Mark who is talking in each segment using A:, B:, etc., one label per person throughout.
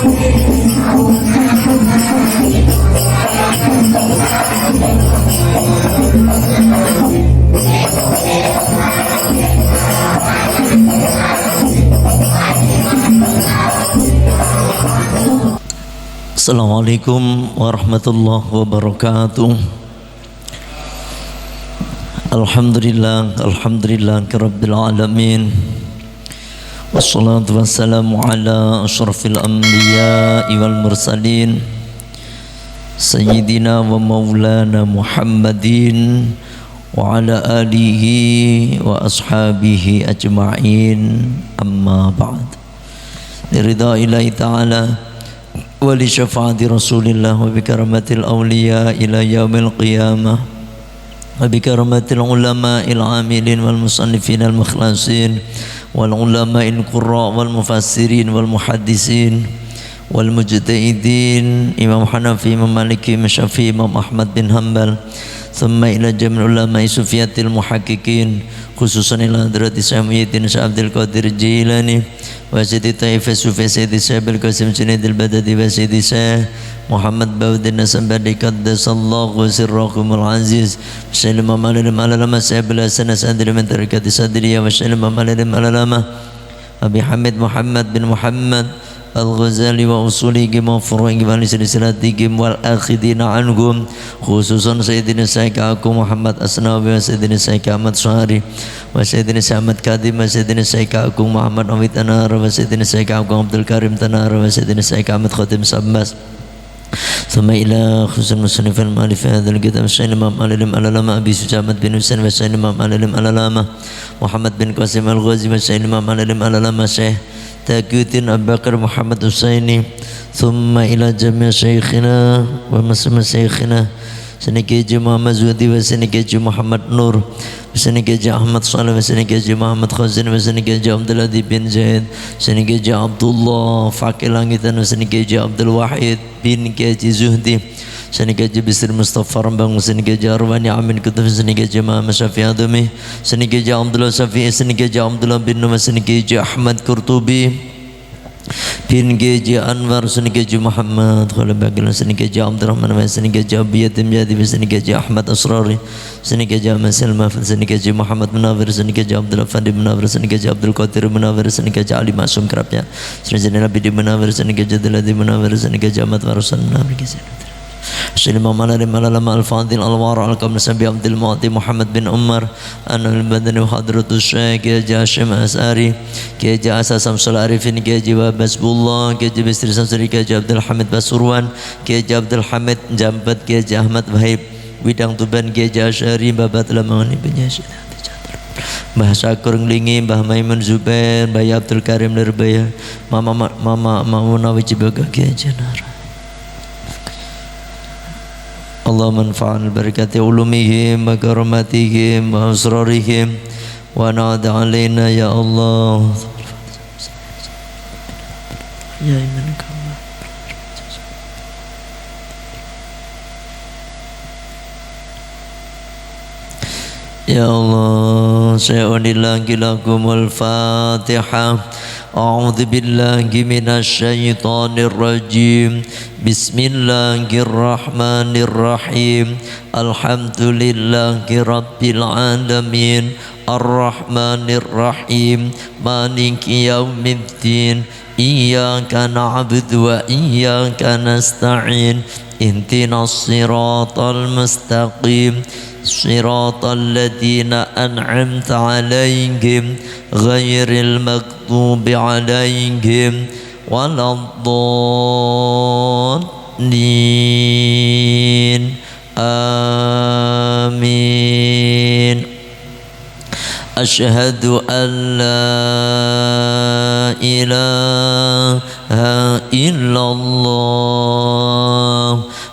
A: Assalamualaikum warahmatullahi wabarakatuh. Alhamdulillah rabbil alamin. Wassalatu wassalamu ala asyrafil anbiya'i wal mursalin Sayyidina wa maulana Muhammadin wa ala alihi wa ashabihi ajma'in, amma ba'd. Liridha ilahi ta'ala wa li syafaati rasulillah wa bi karamatil awliya ila yaumil qiyamah wa bi karamatil ulama'il amilin wal musannifin al mukhlasin wal ulama'il qurra wal mufassirin wal muhaddisin wal mujtahidin, Imam Hanafi, Imam Maliki, Imam Syafi'i, Imam Ahmad bin Hanbal, thumma ila jamil ulama'i sufiyatil muhaqqiqin, khususan ila hadrati Syekh Muhyiddin Syekh Abdul Qadir Jilani wa Sayyidi Taifah Sufi Sayyidi Syekh Abdul Qasim Junaidil Badadi wa Sayyidi Syekh Muhammad Bawdin Nasabadi Qaddasallahu sirrahumul aziz Syailim Amalilim Alalama Syekh Abdul Hasan Sadri min tarikati Sadriya wa Syailim Amalilim Alalama Abi Hamid Muhammad bin Muhammad Al-Ghazali wa usulihim wa furu'ihim wa silsilatihim wal akhidina anhum, khususan Sayyidina Syekh Agung Muhammad Asnawi wa Sayyidina Syekh Ahmad Suhari wa Sayyidina Syekh Ahmad Kadim wa Sayyidina Syekh Agung Muhammad Awid Tanar wa Sayyidina Syekh Agung Abdul Karim Tanar wa Sayyidina Syekh Ahmad Khatim Sabbas, thumma ila khususan musannif al-ma'alif hadzal kitab Syekh Imam Al-Alim Al-Alama Abi Sujamat bin Husain wa Syekh Imam Al-Alim Al-Alama Muhammad bin Qasim Al-Ghazi wa Syekh Imam Al-Alim Al-Alama Syekh Taqiyuddin Abu Bakar Muhammad Husaini, thumma ila jami' syekhina wa masama syekhina Sanikeji Muhammad Zuhdi wa Sanikeji Muhammad Nur wa Sanikeji Ahmad Salih wa Sanikeji Muhammad Khazin wa Sanikeji Abdul Adi bin Zaid, Sanikeji Abdullah Fakih Langitan wa Sanikeji Abdul Wahid bin Keji Zuhdi, Sanikeji Bisri Mustafa Rambang wa Sanikeji Arwani Amin Kutub, Sanikeji Muhammad Syafi'i Adumi, Sanikeji Abdullah Syafi'i, Sanikeji Abdullah bin Nur wa Sanikeji Ahmad Qurtubi bin Geji Anwar, Sanikeji Muhammad Khalil Bagil, Sanikeji Abdurrahman wa Sanikeji Abiyatim Jadi wa Sanikeji Ahmad Asrari, Sanikeji Ahmad Salma, Sanikeji Muhammad Munawir, Sanikeji Abdul Fandi Munawir, Sanikeji Abdul Qadir Munawir, Sanikeji Ali Masum Kerapnya, Sanikeji Nabi Munawir, Sanikeji Daladi Munawir, Sanikeji Ahmad Warusan Munawir, Syekh Imam Al-Alim Al-Alama Al-Fadil Al-Wara Al-Qamna Sabi Abdul Mu'ti Muhammad bin Umar An-Al-Badani wa Hadratus Syekh Kiai Hashim As'ari, Kiai Asa Samsul Arifin, Kiai Basbullah, Kiai Bisri Samsuri, Kiai Abdul Hamid Basurwan, Kiai Abdul Hamid Jambat, Kiai Ahmad Wahib Widang Tuban, Kiai Asyari Babat Lamani Penyasyid Mbah Syakur Nglingi, Mbah Maimun Zubair, Mbah Abdul Karim Nirbaya, Mama Mauna Wijibaga, Kiai Janara. Allah manfa'al barakati ulumihim wa karamatihim wa asrarihim wa na'ad alaina ya Allah ya iman kama ya Allah sa'unillahi lakumul Fatihah. A'udzu billahi minasy syaithanir rajim. Bismillahirrahmanirrahim. Alhamdulillahi rabbil alamin. Ar-Rahmanir Rahim. Maliki yaumiddin. Iyyaka na'budu wa iyyaka nasta'in. Ihdinas siratal mustaqim. Siratal ladzina an'amta 'alaihim ghairil maghdubi 'alaihim waladdallin. Amin. Asyhadu an la ilaha illallah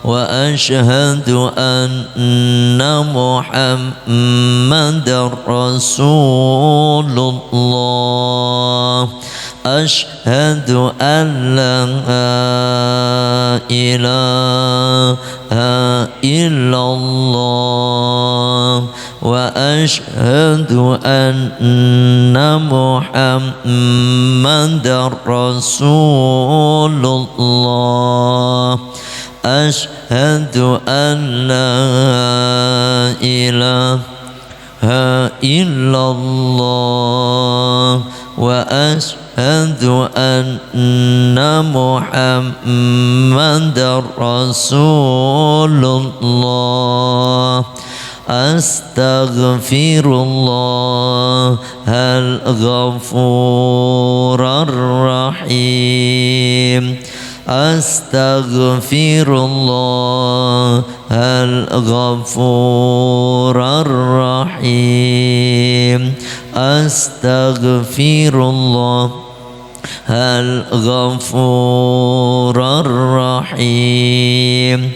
A: wa asyhadu anna Muhammadar Rasulullah. Asyhadu an la ilaha illallah وأشهد أن محمدا رسول الله أشهد أن لا إله إلا الله وأشهد أن محمدا رسول الله أستغفر الله الغفور الرحيم أستغفر الله الغفور الرحيم أستغفر الله الغفور الرحيم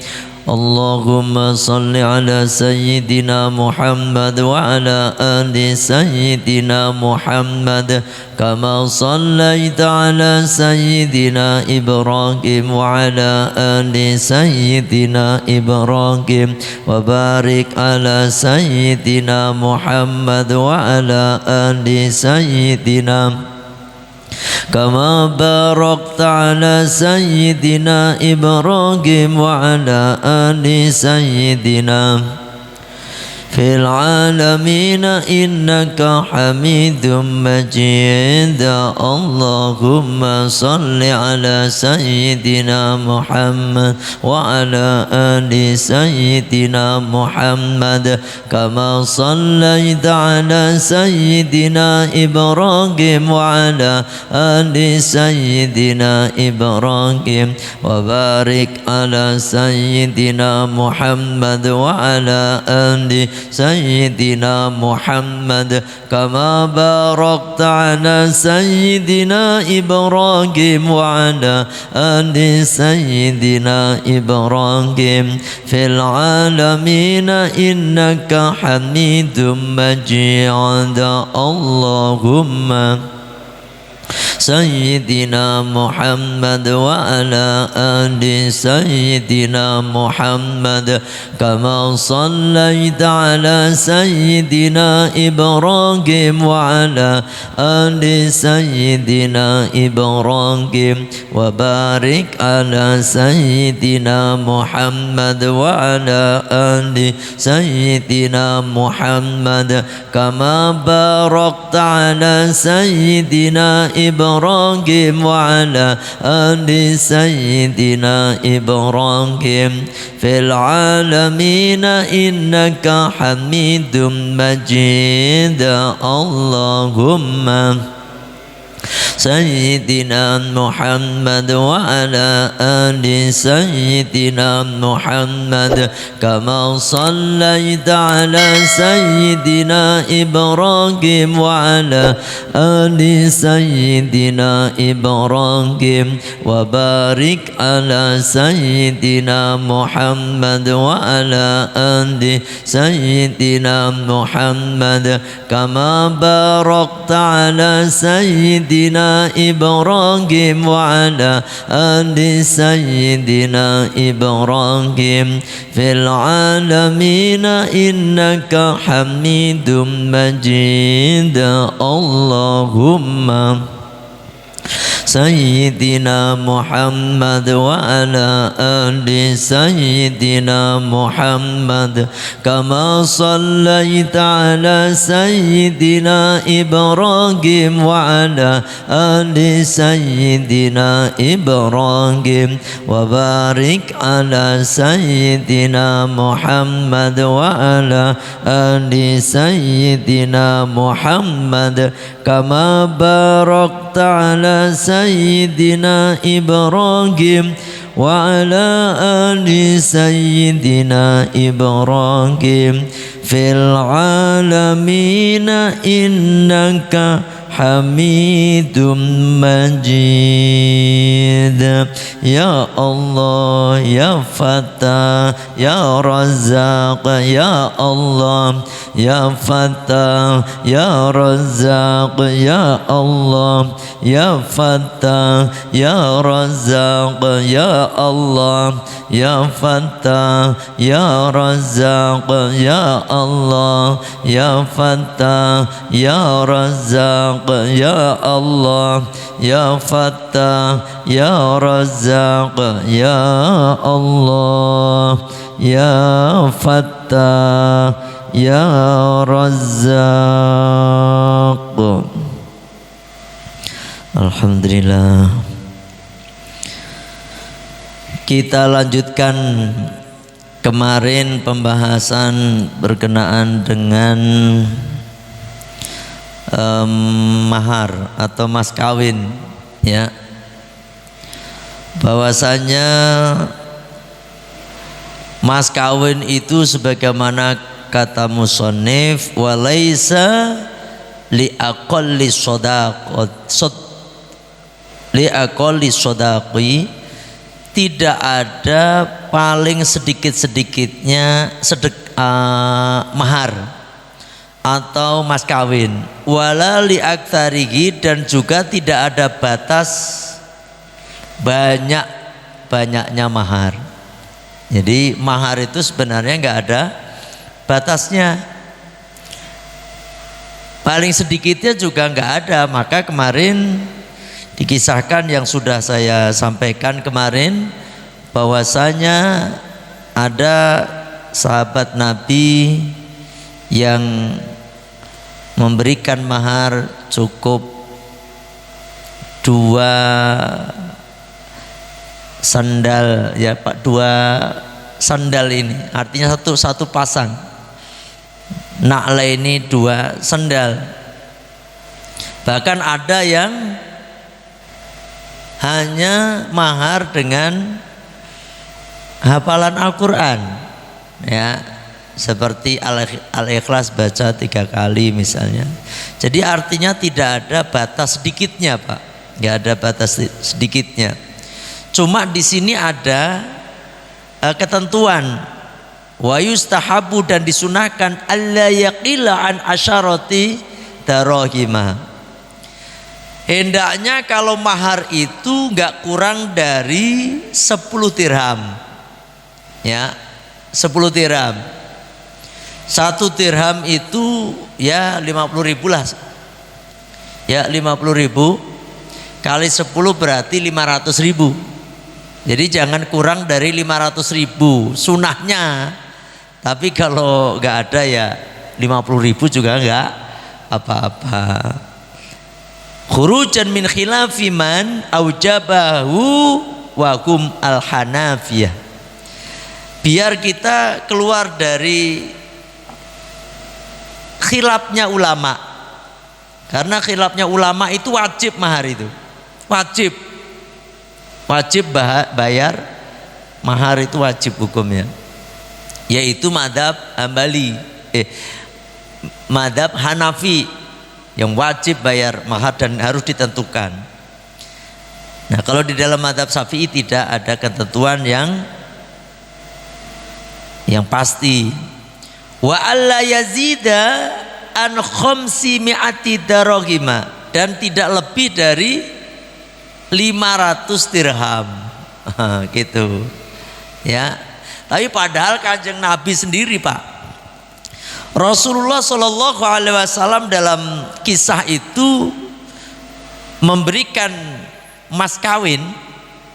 A: اللهم صل على سيدنا محمد وعلى آل سيدنا محمد كما صليت على سيدنا إبراهيم وعلى آل سيدنا إبراهيم وبارك على سيدنا محمد وعلى آل سيدنا كما باركت على سيدنا إبراهيم وعلى آل سيدنا في العالمين إنك حميد مجيد اللهم صل على سيدنا محمد وعلى آل سيدنا محمد كما صليت على سيدنا إبراهيم وعلى آل سيدنا إبراهيم وبارك على سيدنا محمد وعلى آل سيدنا محمد كما باركت على سيدنا إبراهيم وعلى آل سيدنا إبراهيم في العالمين إنك حميد مجيد اللهم سيدنا محمد وعلى آل سيدنا محمد كما صليت على سيدنا إبراهيم وعلى آل سيدنا إبراهيم وبارك على سيدنا محمد وعلى آل سيدنا محمد كما باركت على سيدنا إبراهيم وعلى آل سيدنا إبراهيم في العالمين إنك حميد مجيد اللهم سيدنا محمد وعلى آل سيدنا محمد كما صليت على سيدنا إبراهيم وعلى آل سيدنا إبراهيم وبارك على سيدنا محمد وعلى آل سيدنا محمد كما باركت على سيدنا إبراهيم وعلى آل سيدنا إبراهيم في العالمين إنك حميد مجيد اللهم سيدنا محمد وعلى آل سيدنا محمد كما صليت على سيدنا إبراهيم وعلى آل سيدنا إبراهيم وبارك على سيدنا محمد وعلى آل سيدنا محمد كما باركت على سيدنا إبراهيم وعلى آل سيدنا إبراهيم في العالمين إنك Hamidum Majid. Ya Allah ya Fattah ya Razzaq ya Allah ya Fattah ya Razzaq ya Allah ya Fattah ya Razzaq ya Allah ya Fattah ya Razzaq ya Allah ya Fattah ya Razzaq ya Allah ya Fattah ya Razzaq ya Allah ya Fattah ya Razzaq. Alhamdulillah. Kita lanjutkan kemarin pembahasan berkenaan dengan mahar atau mas kawin, ya. Bahwasanya mas kawin itu sebagaimana kata musannif, walaisa li aqalli sadaqi, tidak ada paling sedikit-sedikitnya mahar atau mas kawin, wala li aktsarihi, dan juga tidak ada batas banyaknya mahar. Jadi mahar itu sebenarnya enggak ada batasnya, paling sedikitnya juga enggak ada. Maka kemarin dikisahkan yang sudah saya sampaikan kemarin, bahwasanya ada sahabat Nabi yang memberikan mahar cukup 2 sandal, ya Pak, 2 sandal ini artinya satu pasang. Na'la ini 2 sandal. Bahkan ada yang hanya mahar dengan hafalan Al-Quran, ya, seperti Al-Ikhlas baca 3 kali misalnya. Jadi artinya tidak ada batas sedikitnya, Pak, nggak ada batas sedikitnya. Cuma di sini ada ketentuan, wa yustahabu, dan disunahkan alla yaqila an asyarati darahima. Hendaknya kalau mahar itu nggak kurang dari 10 dirham, ya, 10 dirham. 1 dirham itu ya 50.000 lah, ya 50.000 kali 10 berarti 500.000. Jadi jangan kurang dari 500.000 sunahnya. Tapi kalau nggak ada ya 50.000 juga nggak apa-apa. Khurujan min khilafi man aujabahu wa hum al-hanafiyah. Biar kita keluar dari khilafnya ulama. Karena khilafnya ulama itu wajib mahar itu. Wajib bayar mahar, itu wajib hukumnya. Yaitu madhab Hambali, madhab Hanafi, yang wajib bayar mahar dan harus ditentukan. Nah, kalau di dalam madhab Syafi'i tidak ada ketentuan yang pasti. Wa alla yazida an khamsi mi'ati darahima, dan tidak lebih dari 500 dirham. Gitu. Ya. Tapi padahal Kanjeng Nabi sendiri, Pak, Rasulullah Shallallahu Alaihi Wasallam dalam kisah itu memberikan mas kawin,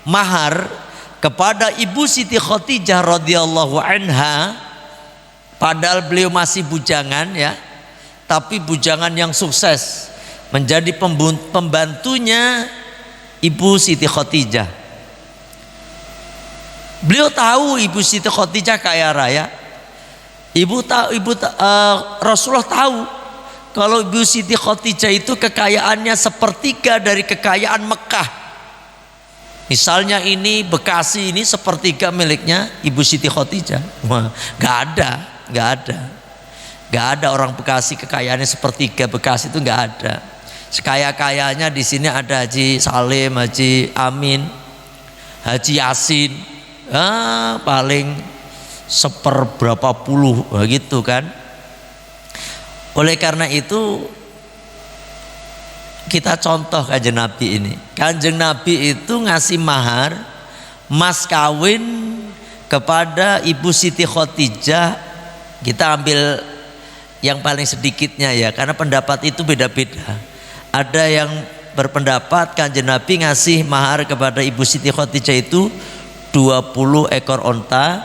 A: mahar, kepada Ibu Siti Khadijah radhiyallahu anha. Padahal beliau masih bujangan, ya, tapi bujangan yang sukses, menjadi pembantunya Ibu Siti Khadijah. Beliau tahu Ibu Siti Khadijah kaya raya. Rasulullah tahu kalau Ibu Siti Khadijah itu kekayaannya sepertiga dari kekayaan Mekah. Misalnya ini Bekasi ini sepertiga miliknya Ibu Siti Khadijah. Wah, nggak ada orang Bekasi kekayaannya sepertiga Bekasi, itu nggak ada. Sekaya-kayanya di sini ada Haji Salim, Haji Amin, Haji Yasin, paling seperberapa puluh gitu kan. Oleh karena itu kita contoh Kanjeng Nabi ini. Kanjeng Nabi itu ngasih mahar mas kawin kepada Ibu Siti Khadijah. Kita ambil yang paling sedikitnya ya, karena pendapat itu beda-beda. Ada yang berpendapat Kanjeng Nabi ngasih mahar kepada Ibu Siti Khadijah itu 20 ekor onta,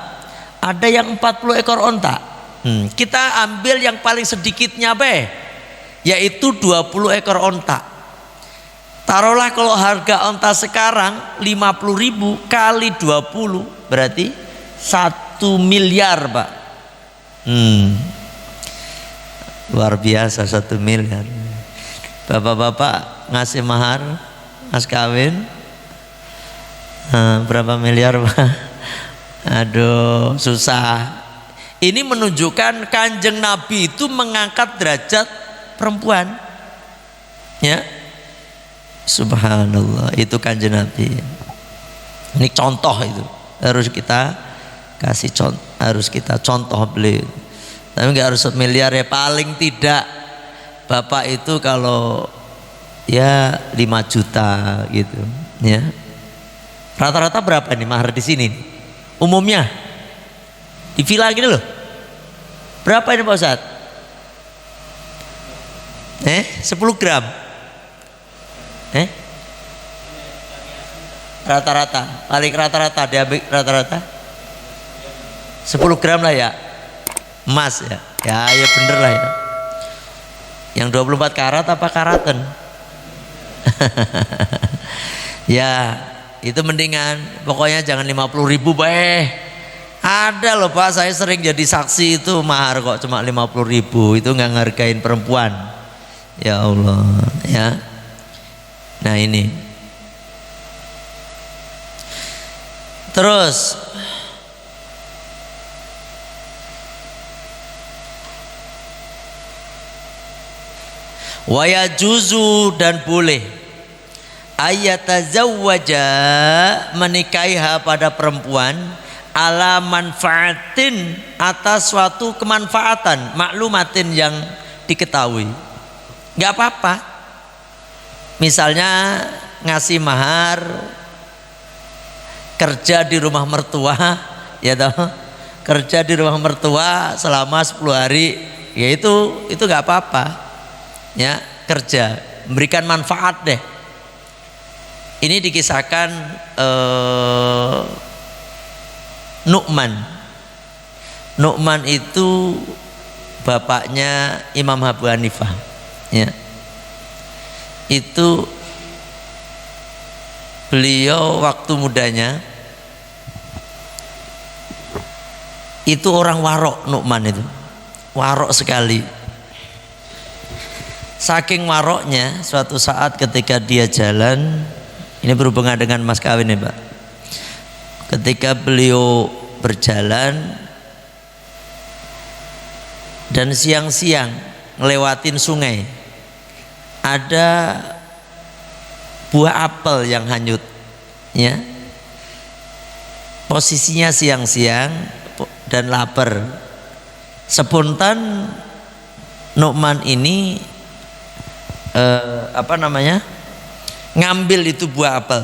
A: ada yang 40 ekor onta. Kita ambil yang paling sedikitnya yaitu 20 ekor onta. Taruhlah kalau harga onta sekarang 50.000 kali 20 berarti 1 miliar Pak. Luar biasa 1 miliar. Bapak-bapak ngasih mahar mas kawin berapa miliar Pak? Aduh susah. Ini menunjukkan Kanjeng Nabi itu mengangkat derajat perempuan ya. Subhanallah, itu Kanjeng Nabi. Ini contoh, itu harus kita kasih contoh, harus kita contoh beliau. Tapi nggak harus 1 miliar ya, paling tidak bapak itu kalau ya 5 juta gitu ya. Rata-rata berapa nih mahar di sini umumnya di villa gini loh? Berapa ini Pak Ustadz? 10 gram rata-rata, paling rata-rata diambil rata-rata 10 gram lah ya emas ya. Ya bener lah ya. Yang 24 karat apa karatan? Ya itu mendingan, pokoknya jangan 50.000 Ada loh Pak, saya sering jadi saksi itu mahar kok cuma 50.000, itu nggak ngargain perempuan. Ya Allah ya. Nah ini terus waya juzu, dan boleh ayatazawwaja, menikahiha pada perempuan ala manfaatin, atas suatu kemanfaatan maklumatin yang diketahui. Nggak apa-apa, misalnya ngasih mahar kerja di rumah mertua ya toh, kerja di rumah mertua selama 10 hari ya, itu nggak apa-apa ya, kerja memberikan manfaat deh. Ini dikisahkan Nu'man itu bapaknya Imam Abu Hanifah ya. Itu beliau waktu mudanya itu orang warok. Nu'man itu warok sekali. Saking waroknya, suatu saat ketika dia jalan, ini berhubungan dengan mas kawin ya Pak. Ketika beliau berjalan dan siang-siang ngelewatin sungai, ada buah apel yang hanyut ya. Posisinya siang-siang dan lapar. Spontan Nu'man ini ngambil itu buah apel,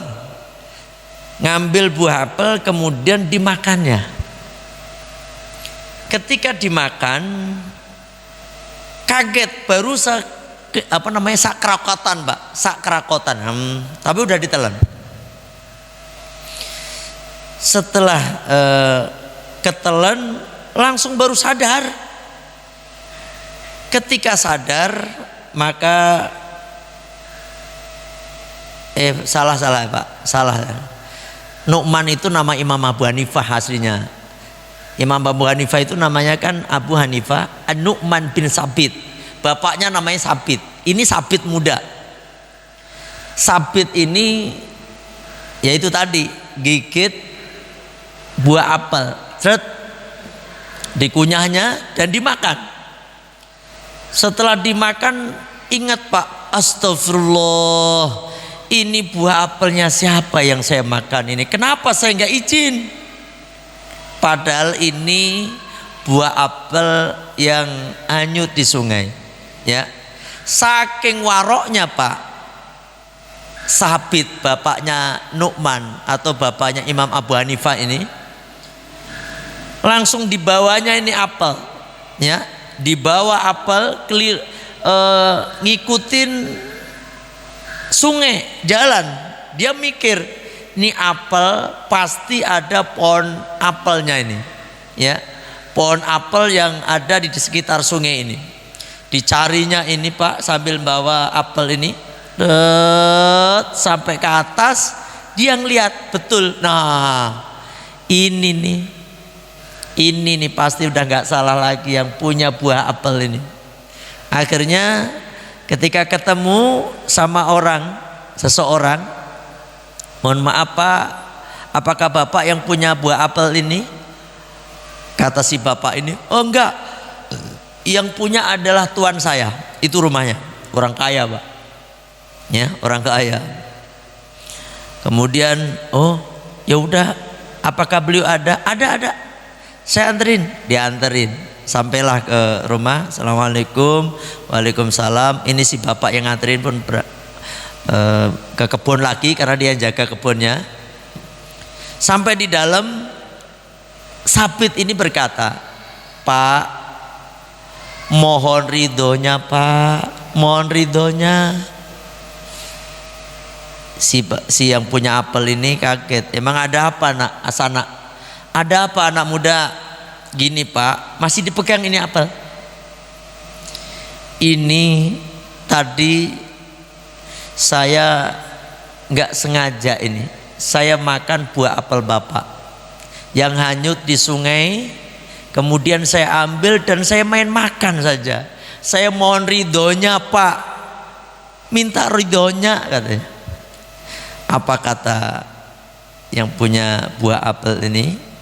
A: ngambil buah apel kemudian dimakannya. Ketika dimakan kaget, baru sakrakotan Pak, sakrakotan, tapi udah ditelan. Setelah ketelan langsung baru sadar. Ketika sadar maka salah Pak, salah. Nu'man itu nama Imam Abu Hanifah aslinya. Imam Abu Hanifah itu namanya kan Abu Hanifah An-Nu'man bin Sabit. Bapaknya namanya Sabit. Ini Sabit muda. Sabit ini yaitu tadi gigit buah apel, dikunyahnya dan dimakan. Setelah dimakan ingat Pak, astagfirullah, ini buah apelnya siapa yang saya makan ini? Kenapa saya nggak izin? Padahal ini buah apel yang hanyut di sungai. Ya, saking waroknya Pak Sabit, bapaknya Nu'man atau bapaknya Imam Abu Hanifah ini, langsung dibawanya ini apel. Ya, dibawa apel ngikutin sungai jalan. Dia mikir, ini apel pasti ada pohon apelnya ini, ya, pohon apel yang ada di sekitar sungai ini. Dicarinya ini Pak sambil bawa apel ini, sampai ke atas. Dia ngeliat betul, nah ini nih pasti udah nggak salah lagi yang punya buah apel ini. Akhirnya ketika ketemu sama seseorang, mohon maaf Pak, apakah Bapak yang punya buah apel ini? Kata si bapak ini, oh enggak, yang punya adalah tuan saya. Itu rumahnya, orang kaya Pak, ya, orang kaya. Kemudian, oh ya udah, apakah beliau ada? Ada, saya anterin. Dianterin. Sampailah ke rumah. Assalamualaikum. Waalaikumsalam. Ini si bapak yang nganterin pun ke kebun lagi karena dia jaga kebunnya. Sampai di dalam, Sabit ini berkata, Pak, mohon ridhonya Pak, mohon ridhonya. Si yang punya apel ini kaget. Emang ada apa nak Asana? Ada apa anak muda? Gini Pak, masih dipegang ini apel. Ini tadi saya nggak sengaja ini, saya makan buah apel Bapak yang hanyut di sungai. Kemudian saya ambil dan saya main makan saja. Saya mohon ridhonya Pak, minta ridhonya katanya. Apa kata yang punya buah apel ini?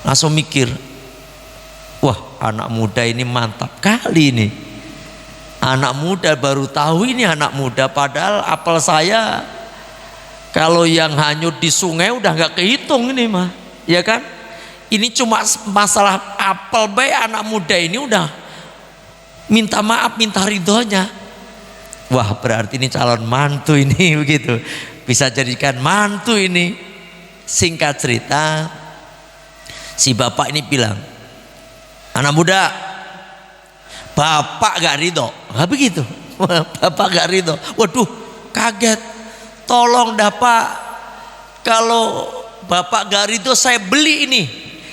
A: Langsung mikir, wah anak muda ini mantap kali ini. Anak muda baru tahu ini anak muda, padahal apel saya kalau yang hanyut di sungai udah nggak kehitung ini mah, ya kan? Ini cuma masalah apel baik, anak muda ini udah minta maaf, minta ridhonya. Wah berarti ini calon mantu ini begitu, bisa jadikan mantu ini. Singkat cerita, si bapak ini bilang, anak muda, bapak gak ridho. Gak begitu, bapak gak ridho. Waduh, kaget. Tolong dah Pak, kalau bapak gak ridho saya beli ini.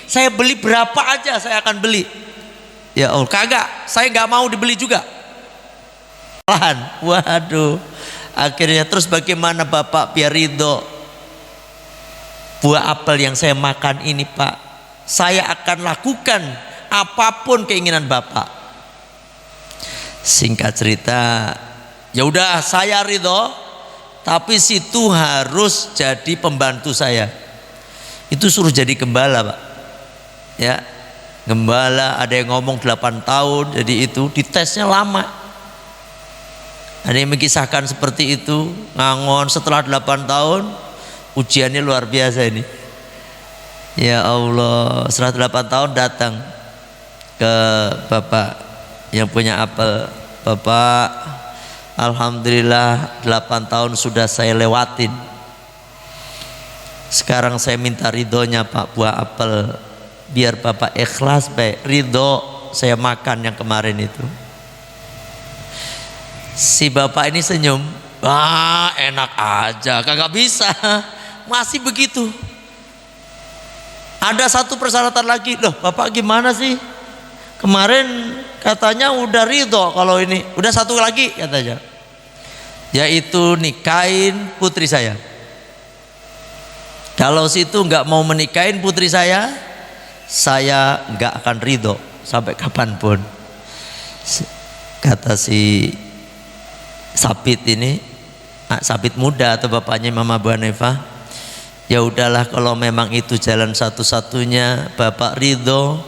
A: Saya beli berapa aja saya akan beli. Ya Allah, kagak, saya gak mau dibeli juga. Waduh, akhirnya terus bagaimana bapak biar ridho? Buah apel yang saya makan ini Pak, saya akan lakukan apapun keinginan bapak. Singkat cerita, ya udah saya ridho, tapi situ harus jadi pembantu saya. Itu suruh jadi gembala Pak, ya, gembala. Ada yang ngomong 8 tahun, jadi itu ditesnya lama. Ada yang mengisahkan seperti itu, ngangon setelah 8 tahun ujiannya luar biasa ini. Ya Allah, setelah 8 tahun datang ke bapak yang punya apel. Bapak, alhamdulillah 8 tahun sudah saya lewatin. Sekarang saya minta ridhonya Pak, buah apel, biar bapak ikhlas baik ridho saya makan yang kemarin itu. Si bapak ini senyum, ah enak aja, kagak bisa, masih begitu. Ada satu persyaratan lagi. Loh bapak gimana sih, kemarin katanya udah ridho, kalau ini udah satu lagi katanya, yaitu nikahin putri saya. Kalau situ nggak mau menikahin putri saya nggak akan ridho sampai kapanpun. Kata si Sabit ini, Sabit muda atau bapaknya Imam Abu Hanifah, ya udahlah kalau memang itu jalan satu-satunya bapak ridho,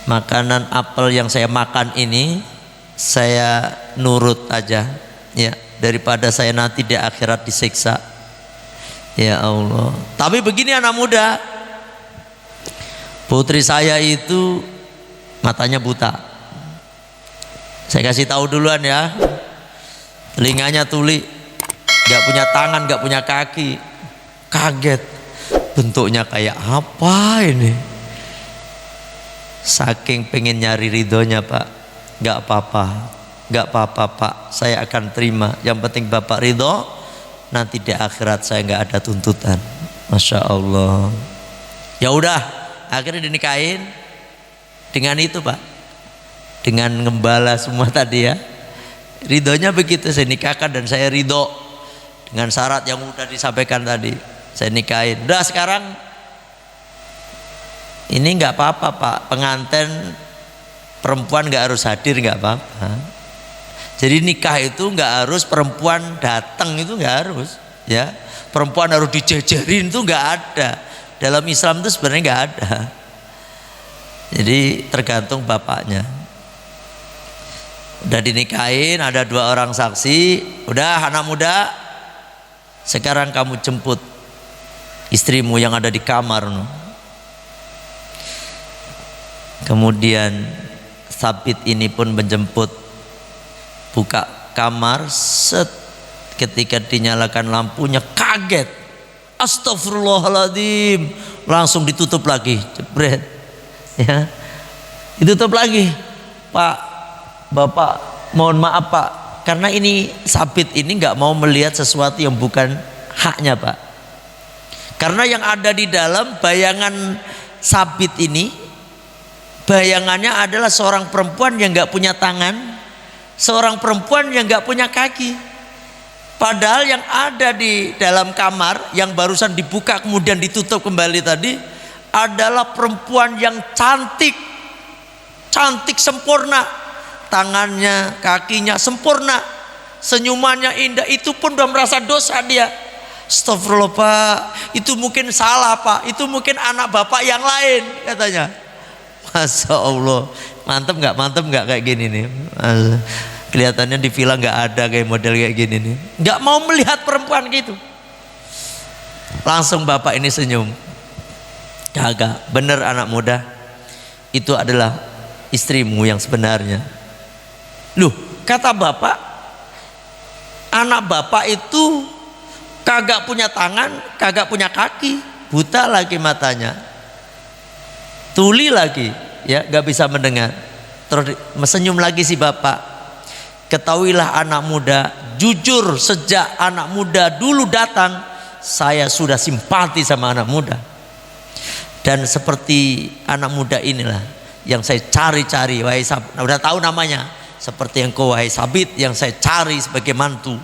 A: makanan apel yang saya makan ini saya nurut aja ya, daripada saya nanti di akhirat disiksa. Ya Allah. Tapi begini anak muda, putri saya itu matanya buta. Saya kasih tahu duluan ya, telinganya tuli, gak punya tangan, gak punya kaki. Kaget, bentuknya kayak apa ini? Saking pengen nyari ridhonya Pak, gak apa-apa Pak, saya akan terima. Yang penting Bapak ridho, nanti di akhirat saya nggak ada tuntutan. Masya Allah. Ya udah, akhirnya dinikahin dengan itu Pak, dengan ngembala semua tadi ya. Ridhonya begitu, saya nikahkan dan saya ridho dengan syarat yang udah disampaikan tadi. Saya nikahin. Udah sekarang ini nggak apa-apa Pak, pengantin perempuan nggak harus hadir, nggak apa-apa. Jadi nikah itu nggak harus perempuan datang, itu nggak harus ya. Perempuan harus dijajarin, itu nggak ada. Dalam Islam itu sebenarnya nggak ada. Jadi tergantung bapaknya. Udah dinikahin, ada 2 orang saksi. Udah anak muda, sekarang kamu jemput istrimu yang ada di kamar. Kemudian Sabit ini pun menjemput, buka kamar, set, ketika dinyalakan lampunya kaget, astagfirullahaladzim, langsung ditutup lagi, jebret ya, ditutup lagi. Pak, Bapak mohon maaf Pak, karena ini Sabit ini nggak mau melihat sesuatu yang bukan haknya Pak, karena yang ada di dalam bayangan Sabit ini, bayangannya adalah seorang perempuan yang nggak punya tangan, seorang perempuan yang nggak punya kaki. Padahal yang ada di dalam kamar yang barusan dibuka kemudian ditutup kembali tadi adalah perempuan yang cantik, cantik sempurna, tangannya, kakinya sempurna, senyumannya indah. Itu pun udah merasa dosa dia. Astagfirullah Pak, itu mungkin salah Pak, itu mungkin anak bapak yang lain katanya. Masya Allah, mantep nggak kayak gini nih. Kelihatannya di villa nggak ada kayak model kayak gini nih. Nggak mau melihat perempuan gitu. Langsung bapak ini senyum. Kagak, bener anak muda, itu adalah istrimu yang sebenarnya. Loh, kata bapak, anak bapak itu kagak punya tangan, kagak punya kaki, buta lagi matanya, tuli lagi, ya nggak bisa mendengar. Terus senyum lagi si bapak. Ketahuilah anak muda, jujur sejak anak muda dulu datang, saya sudah simpati sama anak muda. Dan seperti anak muda inilah yang saya cari-cari, wahai Sabit. Nah, udah tahu namanya, seperti engkau wahai Sabit yang saya cari sebagai mantu.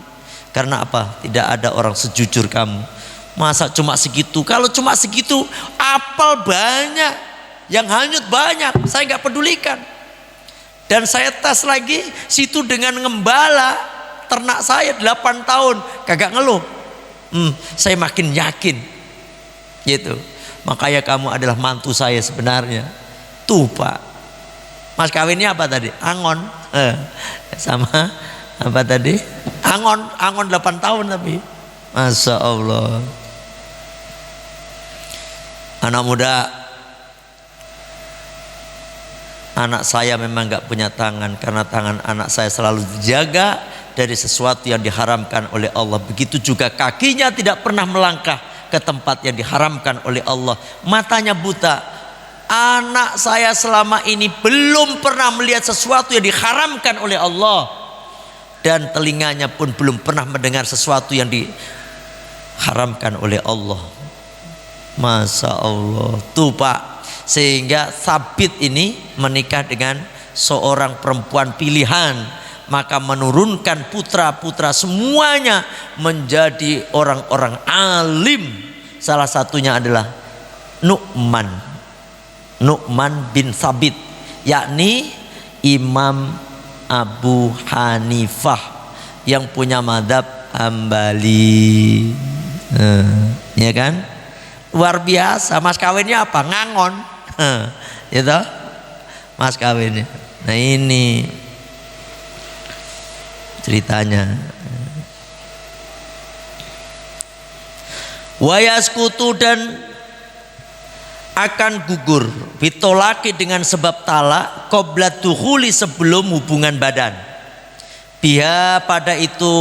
A: Karena apa? Tidak ada orang sejujur kamu. Masa cuma segitu? Kalau cuma segitu, apal banyak, yang hanyut banyak, saya nggak pedulikan. Dan saya tes lagi situ dengan ngembala ternak saya 8 tahun kagak ngeluh. Saya makin yakin gitu. Makanya kamu adalah mantu saya sebenarnya. Tuh Pak, mas kawinnya apa tadi? Angon sama apa tadi? Angon 8 tahun tapi. Masya Allah. Anak muda, anak saya memang gak punya tangan, karena tangan anak saya selalu dijaga dari sesuatu yang diharamkan oleh Allah. Begitu juga kakinya tidak pernah melangkah ke tempat yang diharamkan oleh Allah. Matanya buta. Anak saya selama ini belum pernah melihat sesuatu yang diharamkan oleh Allah. Dan telinganya pun belum pernah mendengar sesuatu yang diharamkan oleh Allah. Masya Allah. Tuh Pak, sehingga Sabit ini menikah dengan seorang perempuan pilihan, maka menurunkan putra-putra semuanya menjadi orang-orang alim. Salah satunya adalah Nu'man bin Sabit, yakni Imam Abu Hanifah yang punya mazhab Hambali. Ya kan? Luar biasa. Mas kawinnya apa? Ngangon. Gitu mas kawinnya. Nah ini ceritanya. Wayaskutu dan akan gugur bitolaki dengan sebab talak qabla dukhuli sebelum hubungan badan. Biha pada itu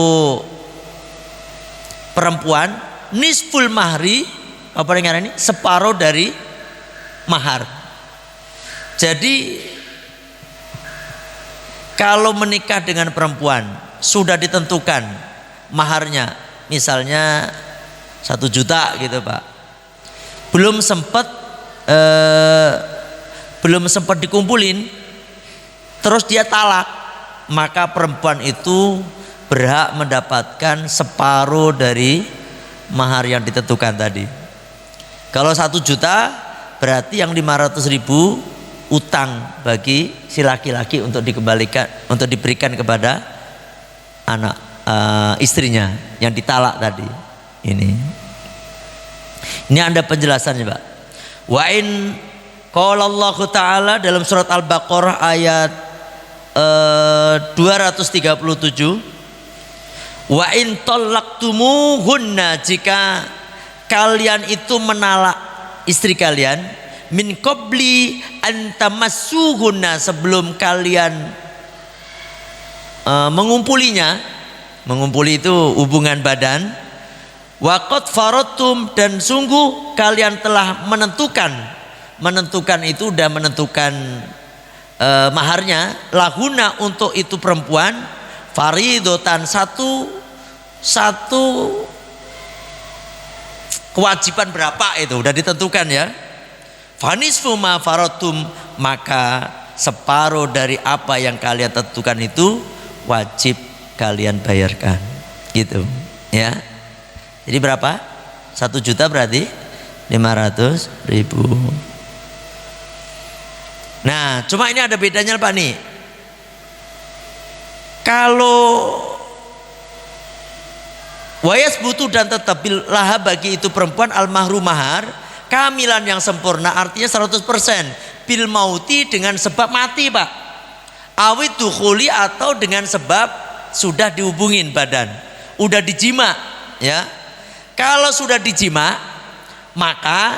A: perempuan nisful mahri, apa yang ini? Separuh dari mahar. Jadi kalau menikah dengan perempuan sudah ditentukan maharnya, misalnya 1 juta gitu Pak, belum sempat dikumpulin, terus dia talak, maka perempuan itu berhak mendapatkan separuh dari mahar yang ditentukan tadi. Kalau 1 juta berarti yang 500.000 utang bagi si laki-laki untuk dikembalikan, untuk diberikan kepada anak istrinya yang ditalak tadi. Ini ada penjelasannya Pak. Wa in qala Allah Ta'ala dalam surat Al-Baqarah ayat 237, wa in tallaqtumuhunna, jika kalian itu menalak istri kalian, min qabli an tamassuhunna, sebelum kalian mengumpulinya. Mengupuli itu hubungan badan. Wa qad faradtum, dan sungguh kalian telah menentukan itu udah menentukan maharnya, lahuna untuk itu perempuan, faridotan, satu kewajiban berapa itu udah ditentukan ya. Fanisfu ma faradtum, maka separuh dari apa yang kalian tentukan itu wajib kalian bayarkan, gitu ya. Jadi berapa? 1 juta berarti 500.000. Nah, cuma ini ada bedanya Pak nih. Kalau wayas butuh dan tetap laha bagi itu perempuan al-mahru mahar, kamilan yang sempurna, artinya 100%, bil mauti dengan sebab mati Pak, awit dukhuli atau dengan sebab sudah dihubungin badan, udah dijima ya. Kalau sudah dijima maka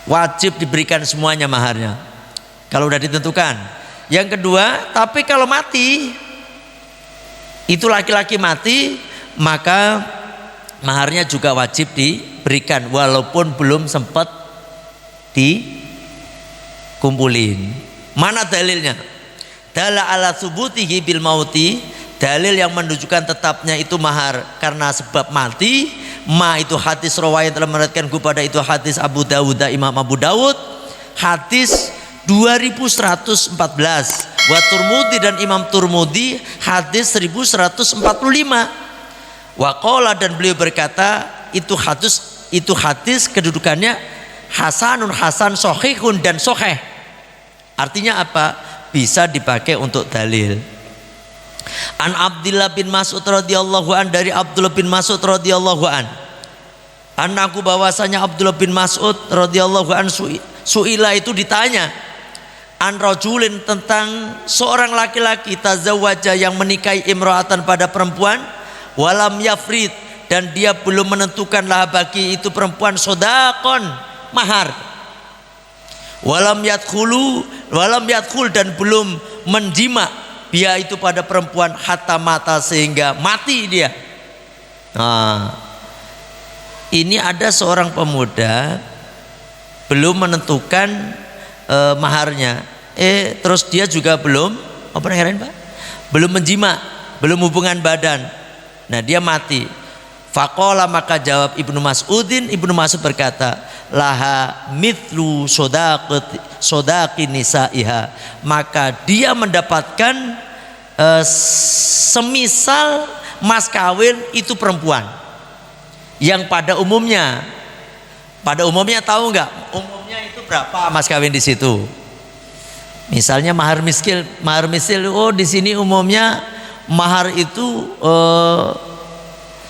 A: wajib diberikan semuanya maharnya, kalau udah ditentukan. Yang kedua, tapi kalau mati, itu laki-laki mati, maka maharnya juga wajib diberikan walaupun belum sempat dikumpulin. Mana dalilnya? Dalla ala subutihi bil mauti, dalil yang menunjukkan tetapnya itu mahar karena sebab mati. Ma itu hadis riwayat telah meriwayatkan kepada itu hadis Abu Dawud, Imam Abu Dawud, hadis 2114, wa Turmudi dan Imam Turmudi hadis 1145. Wa qala, dan beliau berkata itu hadis kedudukannya hasanun, hasan, sahihun dan sahih. Artinya apa? Bisa dipakai untuk dalil. An Abdullah bin Mas'ud radhiyallahu an, dari Abdullah bin Mas'ud radhiyallahu an, anakku bahwasanya Abdullah bin Mas'ud radhiyallahu an suila itu ditanya an rajulin, tentang seorang laki-laki tazawwaja yang menikahi imra'atan pada perempuan, walam yafrid, dan dia belum menentukan lah bagi itu perempuan sodakon mahar, walam yadkhul dan belum menjima dia itu pada perempuan hatta mata, sehingga mati dia. Nah, ini ada seorang pemuda belum menentukan maharnya, terus dia juga belum Pak? Belum menjima, belum hubungan badan. Nah, dia mati. Faqala, maka jawab Ibnu Mas'ud berkata, laha mithlu sodaqi nisaiha, maka dia mendapatkan semisal mas kawin itu perempuan yang pada umumnya tahu nggak umumnya itu berapa mas kawin di situ? Misalnya mahar miskil, oh di sini umumnya mahar itu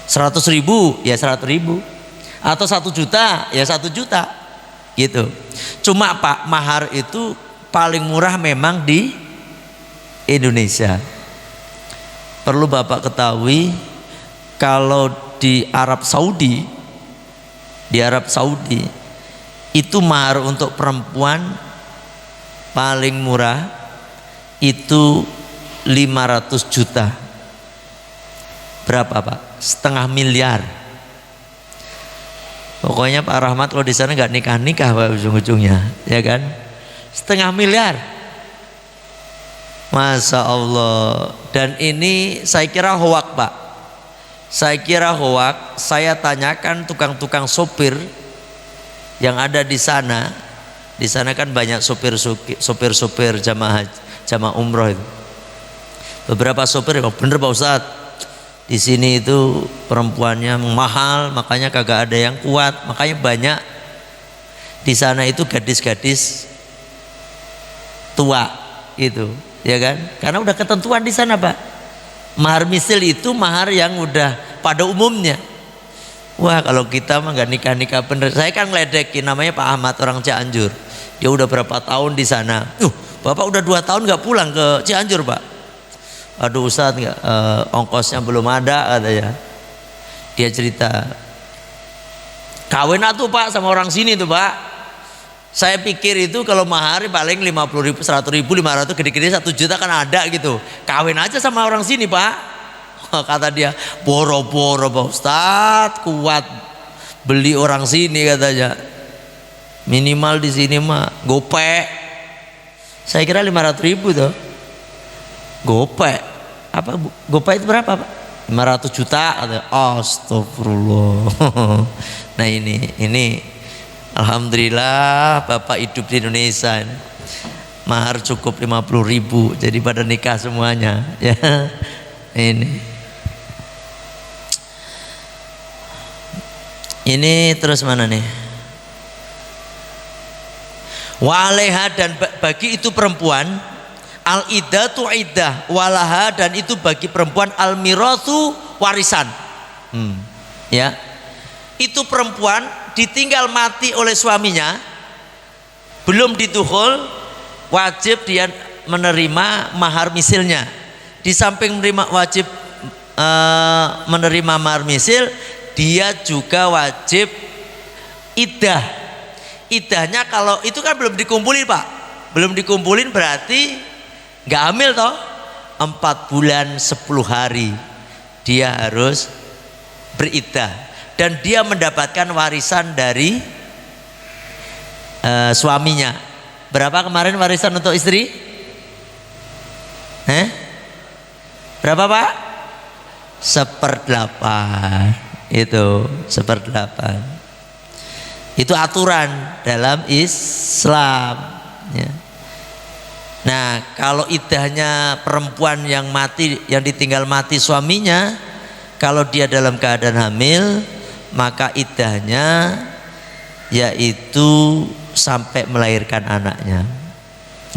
A: 100.000 ya 100.000, atau 1 juta ya 1 juta gitu. Cuma Pak, mahar itu paling murah memang di Indonesia. perlu Bapak ketahui, kalau di Arab Saudi itu mahar untuk perempuan paling murah itu 500 juta. Berapa Pak? Setengah miliar. Pokoknya Pak Rahmat kalau di sana nggak nikah Pak ujung-ujungnya, ya kan? Setengah miliar. Masya Allah. Dan ini saya kira hoak Pak. Saya kira hoak. Saya tanyakan tukang-tukang sopir yang ada di sana. Di sana kan banyak sopir jamaah umroh itu. Beberapa sopir, oh bener Pak Ustadz, di sini itu perempuannya mahal, makanya kagak ada yang kuat, makanya banyak di sana itu gadis-gadis tua itu, ya kan? Karena udah ketentuan di sana Pak. Mahar misil itu mahar yang udah pada umumnya. Wah kalau kita mah nggak nikah bener. Saya kan ngeledekin, namanya Pak Ahmad, orang Cianjur. Dia udah berapa tahun di sana. Bapak udah 2 tahun nggak pulang ke Cianjur Pak. Aduh Ustadz, ongkosnya belum ada katanya. Dia cerita, kawin atuh Pak sama orang sini tuh Pak. Saya pikir itu kalau mahar paling 50 ribu, 100 ribu, 500, gede-gede 1 juta kan ada gitu. Kawin aja sama orang sini Pak. Kata dia, boro-boro Pak Ustadz, kuat beli orang sini katanya. Minimal di sini mah gopek. Saya kira 500 ribu tuh. Gopek. Apa gopek itu berapa Pak? 500 juta katanya. Astagfirullah. Nah ini alhamdulillah Bapak hidup di Indonesia. Mahar cukup 50 ribu, jadi pada nikah semuanya ya. Ini terus mana nih? Waleha, dan bagi itu perempuan, al iddatu iddah, walaha, dan itu bagi perempuan al mirathu, warisan. Ya, itu perempuan ditinggal mati oleh suaminya, belum ditukhul, wajib dia menerima mahar misilnya. Di samping menerima wajib menerima mahar misil, dia juga wajib iddah. Iddahnya kalau itu kan belum dikumpulin Pak, belum dikumpulin berarti nggak hamil toh. 4 bulan 10 hari dia harus beriddah, dan dia mendapatkan warisan dari suaminya. Berapa kemarin warisan untuk istri? Berapa Pak? 1/8. Itu 1/8. Itu aturan dalam Islam ya. Nah kalau iddahnya perempuan yang mati, yang ditinggal mati suaminya, kalau dia dalam keadaan hamil, maka iddahnya yaitu sampai melahirkan anaknya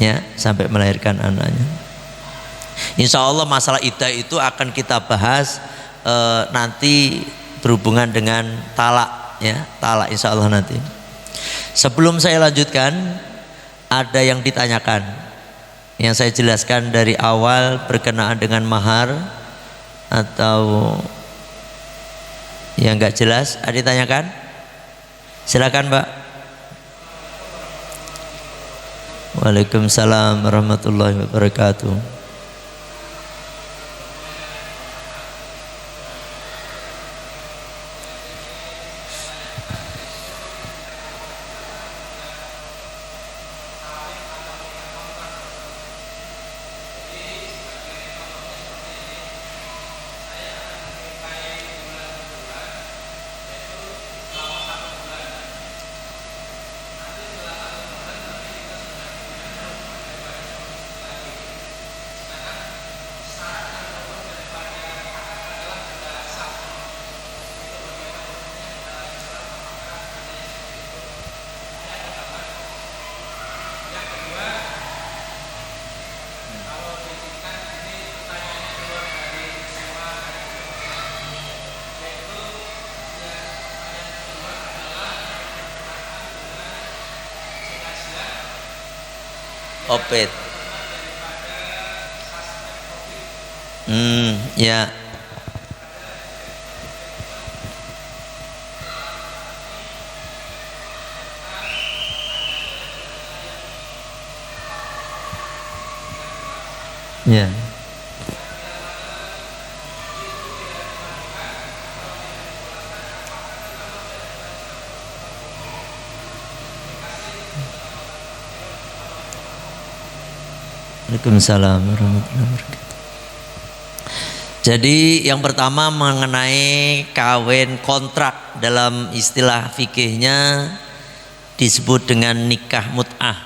A: ya, sampai melahirkan anaknya. Insya Allah masalah iddah itu akan kita bahas nanti berhubungan dengan talak ya, talak insya Allah nanti. Sebelum saya lanjutkan, ada yang ditanyakan yang saya jelaskan dari awal berkenaan dengan mahar, atau yang nggak jelas ada ditanyakan? Silakan Pak. Waalaikumsalam warahmatullahi wabarakatuh. Opet. Ya. Ya. Waalaikumsalam warahmatullahi wabarakatuh. Jadi yang pertama mengenai kawin kontrak, dalam istilah fikihnya disebut dengan nikah mut'ah,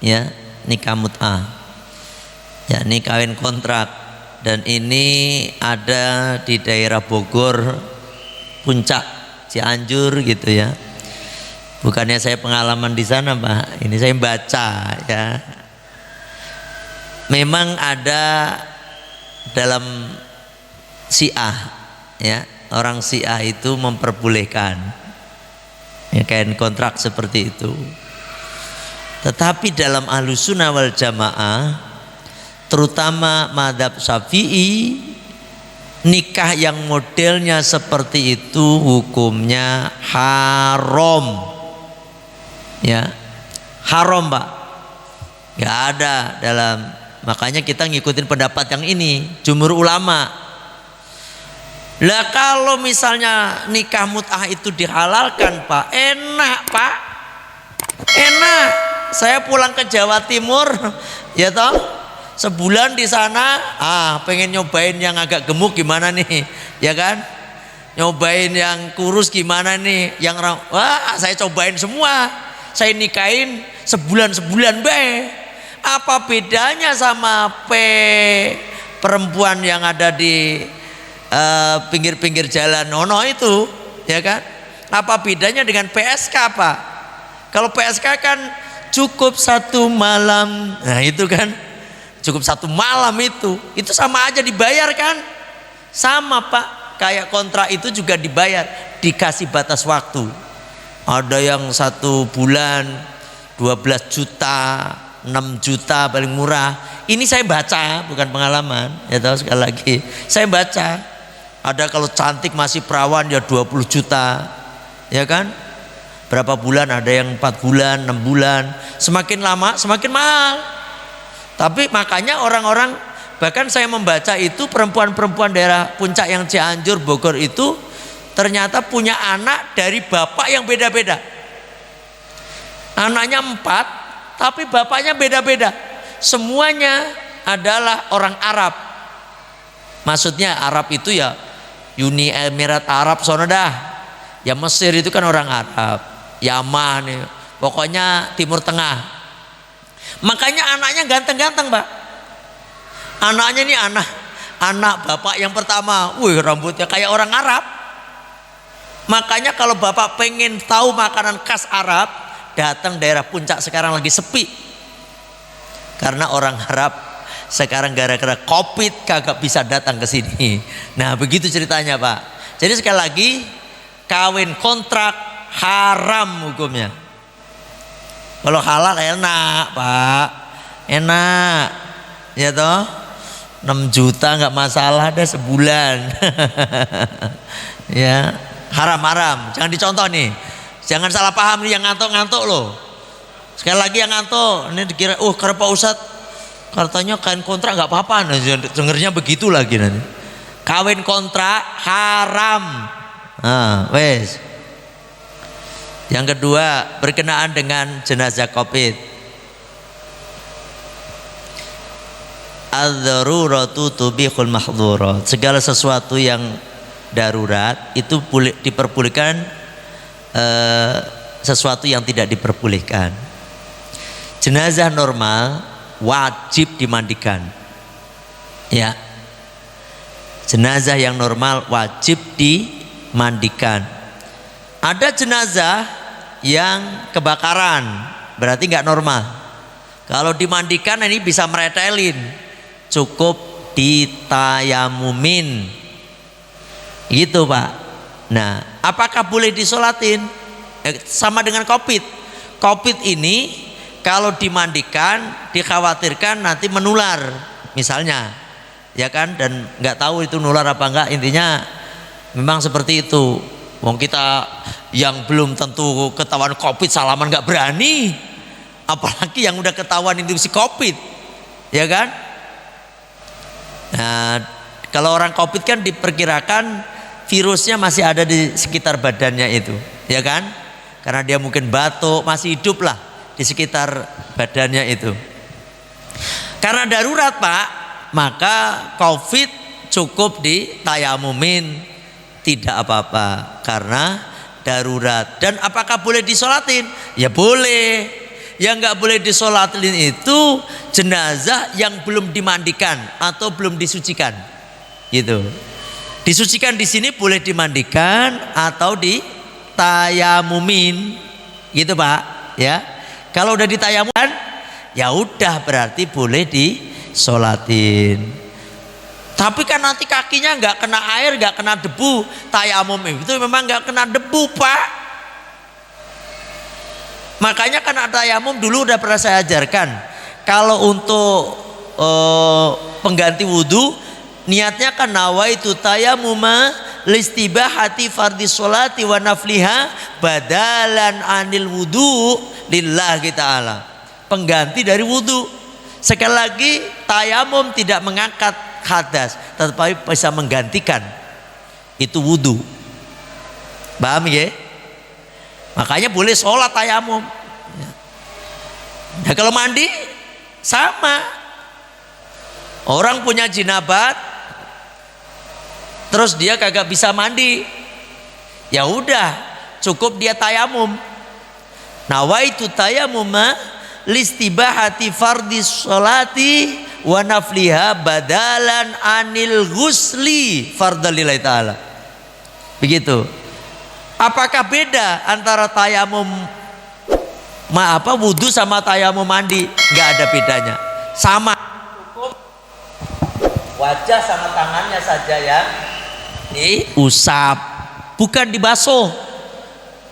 A: ya, nikah mut'ah. Ya, ini kawin kontrak, dan ini ada di daerah Bogor, Puncak, Cianjur gitu ya. Bukannya saya pengalaman di sana, Pak. Ini saya baca ya. Memang ada dalam Syiah, ya, orang Syiah itu memperbolehkan ya, kain kontrak seperti itu. Tetapi dalam Ahlussunnah wal Jamaah, terutama mazhab Syafi'i, nikah yang modelnya seperti itu hukumnya haram. Ya, haram, Pak. Gak ada dalam. Makanya kita ngikutin pendapat yang ini, jumhur ulama. Lah kalau misalnya nikah mut'ah itu dihalalkan, Pak, enak, Pak, enak. Saya pulang ke Jawa Timur, ya toh, sebulan di sana, pengen nyobain yang agak gemuk gimana nih, ya kan? Nyobain yang kurus gimana nih, yang saya cobain semua. Saya nikahin sebulan be. Apa bedanya sama perempuan yang ada di pinggir-pinggir jalan Nono itu, ya kan? Apa bedanya dengan PSK, Pak? Kalau PSK kan cukup 1 malam, nah itu kan cukup 1 malam, itu sama aja dibayar kan? Sama, Pak, kayak kontrak itu juga dibayar, dikasih batas waktu. Ada yang 1 bulan 12 juta, 6 juta paling murah. Ini saya baca, bukan pengalaman, ya tahu, sekali lagi saya baca. Ada kalau cantik masih perawan ya 20 juta, ya kan? Berapa bulan, ada yang 4 bulan, 6 bulan. Semakin lama semakin mahal. Tapi makanya orang-orang, bahkan saya membaca itu perempuan-perempuan daerah Puncak yang Cianjur, Bogor itu ternyata punya anak dari bapak yang beda-beda. Anaknya 4, tapi bapaknya beda-beda. Semuanya adalah orang Arab. Maksudnya Arab itu ya Uni Emirat Arab sono dah. Ya Mesir itu kan orang Arab, Yaman ya. Pokoknya Timur Tengah. Makanya anaknya ganteng-ganteng, Pak. Anaknya ini anak bapak yang pertama, rambutnya kayak orang Arab. Makanya kalau bapak pengen tahu makanan khas Arab, datang daerah Puncak, sekarang lagi sepi karena orang Arab sekarang gara-gara Covid kagak bisa datang ke sini. Nah begitu ceritanya, Pak. Jadi sekali lagi, kawin kontrak haram hukumnya. Kalau halal enak, Pak, enak, ya toh, 6 juta nggak masalah, ada sebulan. Ya, haram, jangan dicontoh nih. Jangan salah paham nih yang ngantuk-ngantuk loh. Sekali lagi yang ngantuk, ini dikira, karena Pak Ustadz katanya kain kontrak nggak apa-apa. Nah, dengernya begitu lagi nanti. Kawin kontrak haram. Wes. Yang kedua, berkenaan dengan jenazah Covid. Ad-daruratu tubihul mahdzurat. Segala sesuatu yang darurat itu diperbolehkan, sesuatu yang tidak diperbolehkan. Jenazah normal wajib dimandikan, ya. Jenazah yang normal wajib dimandikan. Ada jenazah yang kebakaran, berarti nggak normal. Kalau dimandikan ini bisa meretelin, cukup ditayamumin, gitu, Pak. Nah, apakah boleh disolatin? Sama dengan Covid. Covid ini kalau dimandikan dikhawatirkan nanti menular. Misalnya ya kan, dan nggak tahu itu nular apa enggak. Intinya memang seperti itu. Wong kita yang belum tentu ketahuan COVID salaman nggak berani, apalagi yang udah ketahuan infeksi COVID, ya kan? Nah, kalau orang COVID kan diperkirakan virusnya masih ada di sekitar badannya itu, ya kan? Karena dia mungkin batuk, masih hidup lah di sekitar badannya itu. Karena darurat Pak, maka COVID cukup ditayamumin, tidak apa-apa karena darurat. Dan apakah boleh disolatin? Ya boleh. Yang nggak boleh disolatin itu jenazah yang belum dimandikan atau belum disucikan, gitu. Disucikan di sini boleh dimandikan atau ditayamumin, gitu Pak. Ya, kalau udah ditayamumkan, ya udah berarti boleh disolatin. Tapi kan nanti kakinya nggak kena air, nggak kena debu. Tayamum itu memang nggak kena debu Pak. Makanya kan tayamum dulu udah pernah saya ajarkan. Kalau untuk pengganti wudhu, niatnya kan nawaitu tayamuma listibahati fardhi sholati wa nafliha badalan anil wudhu lillahi ta'ala. Pengganti dari wudhu. Sekali lagi, tayamum tidak mengangkat hadas, tetapi bisa menggantikan itu wudhu. Paham ya? Makanya boleh sholat tayamum. Nah kalau mandi sama. Orang punya jinabat, terus dia kagak bisa mandi, ya udah cukup dia tayamum. Nawaitu tayamuma listibahati fardhi sholati wa nafliha badalan anil ghusli fardalillahi ta'ala. Begitu. Apakah beda antara tayamum wudhu sama tayamum mandi? Nggak ada bedanya, sama. Cukup wajah sama tangannya saja ya diusap, bukan dibasuh.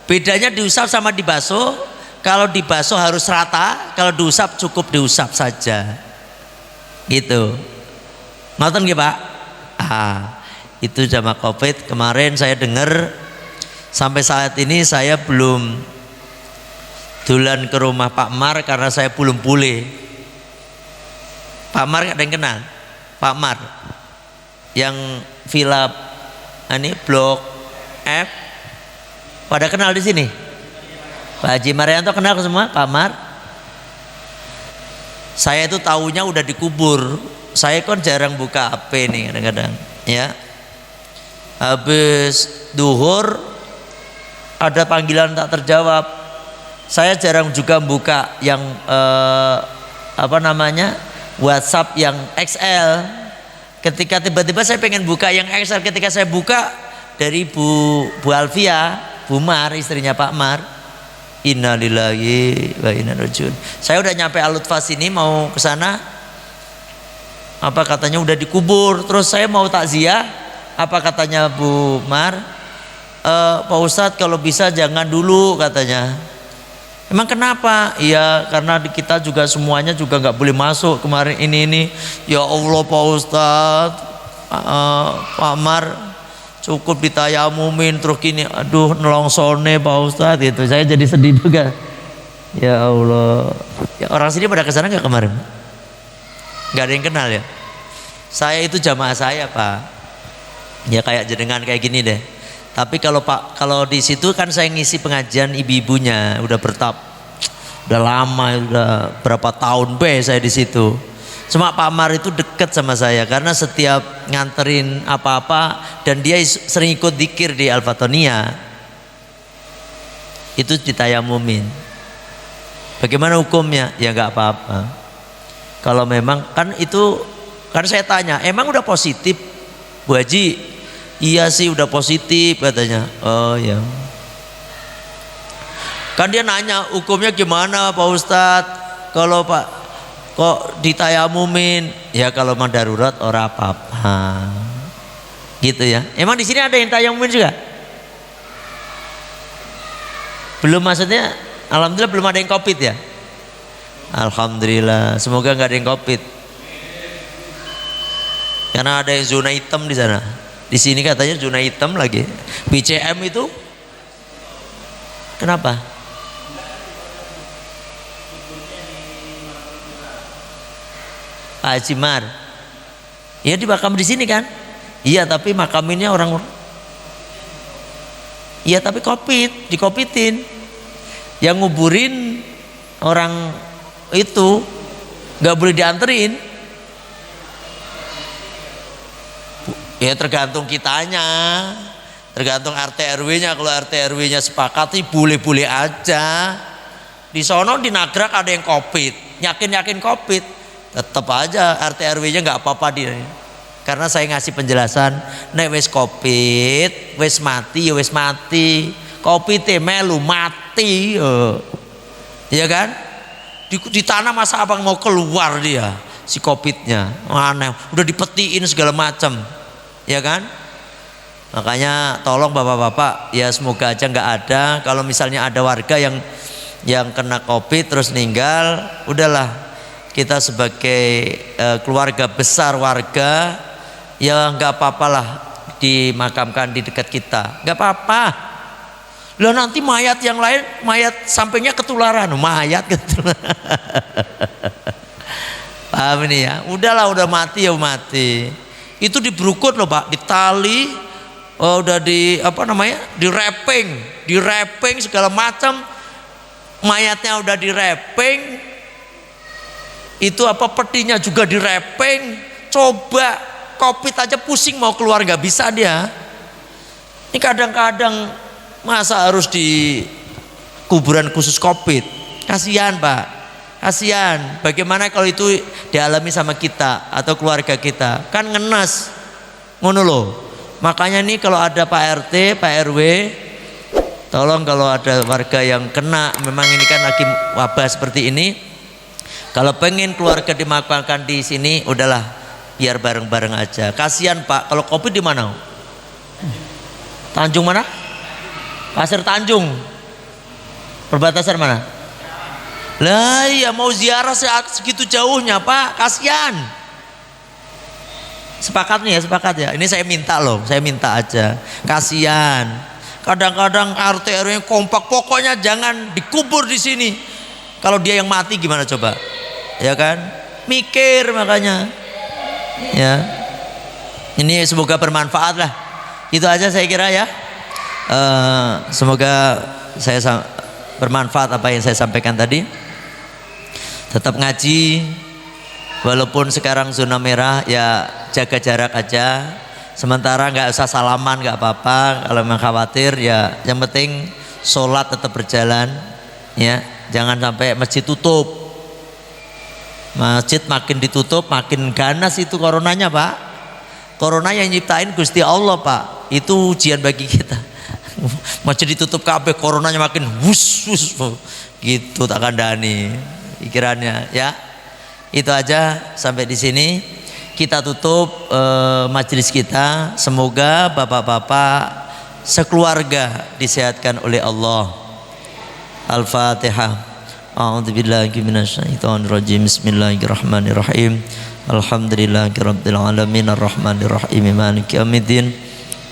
A: Bedanya diusap sama dibasuh. Kalau dibasuh harus rata, kalau diusap cukup diusap saja. Gitu. Ngoten nggih Pak? Itu jamaah COVID. Kemarin saya dengar, sampai saat ini saya belum dolan ke rumah Pak Mar karena saya belum pulih. Pak Mar ada yang kenal? Pak Mar yang villa ini blok F, pada kenal di sini? Pak Haji Marianto kenal semua Pak Mar? Saya itu tahunya udah dikubur. Saya kan jarang buka HP nih kadang-kadang ya. Habis duhur ada panggilan tak terjawab. Saya jarang juga buka yang WhatsApp yang XL. Ketika tiba-tiba saya pengen buka yang XL, ketika saya buka dari Bu Alfia, Bu Mar, istrinya Pak Mar. Innalillahi wa inna ilaihi rajiun. Saya udah nyampe Al-Lutfah sini, mau ke sana. Apa katanya udah dikubur. Terus saya mau takziah. Apa katanya Bu Mar? Pak Ustadz kalau bisa jangan dulu katanya. Emang kenapa? Iya karena kita juga semuanya juga nggak boleh masuk kemarin ini. Ya Allah Pak Ustadz, Pak Mar cukup ditayamumin terus gini, aduh nelongsone Pak Ustadz itu. Saya jadi sedih juga. Ya Allah. Ya, orang sini pada kesana nggak kemarin? Nggak ada yang kenal ya. Saya itu jamaah saya Pak. Ya kayak jenengan kayak gini deh. Tapi kalau di situ kan saya ngisi pengajian ibu-ibunya, udah udah lama, udah berapa tahun saya di situ. Cuma Pak Mar itu deket sama saya karena setiap nganterin apa-apa dan dia sering ikut dzikir di Al-Fatonia. Itu ditayamumin. Bagaimana hukumnya? Ya nggak apa-apa. Kalau memang kan itu kan saya tanya, emang udah positif Bu Haji? Iya sih udah positif katanya. Oh ya. Kan dia nanya hukumnya gimana Pak Ustadz? Kalau Pak kok ditayamumin? Ya kalau mah darurat ora apa-apa. Gitu ya. Emang di sini ada yang tayamumin juga? Belum, maksudnya alhamdulillah belum ada yang COVID ya. Alhamdulillah, semoga nggak ada yang COVID. Karena ada yang zona hitam di sana. Di sini katanya zona hitam lagi. BCM itu kenapa? Pak Haji Mar. Ya di makam di sini kan? Iya, tapi makaminnya orang. Iya, tapi dikopitin. Yang nguburin orang itu nggak boleh dianterin. Ya tergantung kitanya, tergantung RT RW-nya. Kalau RT RW-nya sepakat sih boleh-boleh aja. Di sono di Nagrak ada yang covid, yakin covid, tetap aja RT RW-nya nggak apa-apa dia. Karena saya ngasih penjelasan, nek wis covid, wis mati, ya wis mati. Covid melu mati, ya kan? Di tanah masa abang mau keluar dia si covidnya, aneh. Udah dipetiin segala macam, ya kan? Makanya tolong bapak-bapak, ya semoga aja nggak ada. Kalau misalnya ada warga yang kena covid terus meninggal, udahlah kita sebagai keluarga besar warga, ya nggak apapalah dimakamkan di dekat kita, nggak apa-apa. Lah nanti mayat yang lain, mayat sampingnya ketularan, mayat ketularan. Paham ini ya? Udahlah, udah mati ya mati. Itu diberukut loh Pak, ditali, udah di apa namanya, di wrapping segala macam. Mayatnya udah di wrapping, itu apa petinya juga di wrapping. Coba covid aja pusing mau keluar nggak bisa dia. Ini kadang-kadang masa harus di kuburan khusus covid? Kasihan Pak, kasihan. Bagaimana kalau itu dialami sama kita atau keluarga kita, kan ngenes ngono loh. Makanya nih kalau ada Pak RT, Pak RW, tolong kalau ada warga yang kena, memang ini kan lagi wabah seperti ini, kalau pengen keluarga dimakamkan di sini, udahlah biar bareng-bareng aja. Kasihan Pak, kalau covid di mana? Tanjung mana? Pasir Tanjung. Perbatasan mana? Lah iya, mau ziarah segitu jauhnya Pak, kasihan. Sepakat nih ya, sepakat ya. Ini saya minta loh, saya minta aja. Kasihan. Kadang-kadang RT RW kompak, pokoknya jangan dikubur di sini. Kalau dia yang mati gimana coba? Ya kan? Mikir makanya. Ya. Ini semoga bermanfaat lah. Itu aja saya kira ya. Semoga saya bermanfaat apa yang saya sampaikan tadi. Tetap ngaji, walaupun sekarang zona merah, ya jaga jarak aja. Sementara nggak usah salaman, nggak apa-apa. Kalau memang khawatir, ya yang penting sholat tetap berjalan, ya. Jangan sampai masjid tutup. Masjid makin ditutup makin ganas itu coronanya Pak. Corona yang nyiptain Gusti Allah Pak. Itu ujian bagi kita. Masjid ditutup kabeh, coronanya makin wus gitu, tak kandani pikirannya ya. Itu aja sampai di sini. Kita tutup majelis kita. Semoga bapak-bapak sekeluarga disehatkan oleh Allah. Al-Fatihah. A'udzubillahi minasyaitonirrajim. Bismillahirrahmanirrahim. Alhamdulillahirabbil alamin arrahmanirrahim maliki yaumiddin.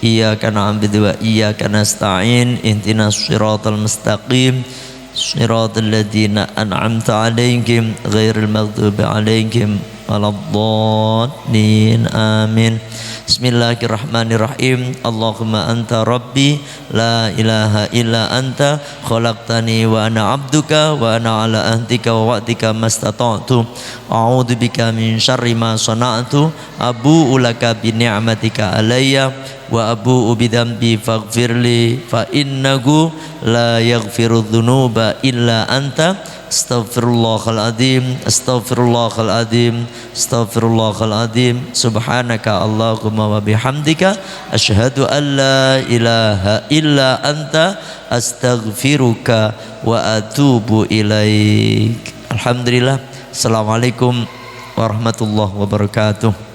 A: Iyyaka na'budu wa iyyaka nasta'in. Ihdinas shiratal mustaqim. Shiratal ladzina an'amta 'alaihim ghairil maghdubi 'alaihim waladdallin. Amin. Bismillahirrahmanirrahim. Allahumma anta rabbi la ilaha illa anta khalaqtani wa ana 'abduka wa ana 'ala ahdika wa wa'dika mastata'tu a'udzu bika min syarri ma sana'tu abu'u laka bi ni'matika alayya wa abu'u bi dzambi faghfirli fa innahu la yaghfiru dzunuba illa anta. Astaghfirullahaladzim, astaghfirullahaladzim, astaghfirullahaladzim. Subhanaka Allahumma wa bihamdika asyhadu an la ilaha illa anta astaghfiruka wa atubu ilaik. Alhamdulillah. Assalamualaikum warahmatullahi wabarakatuh.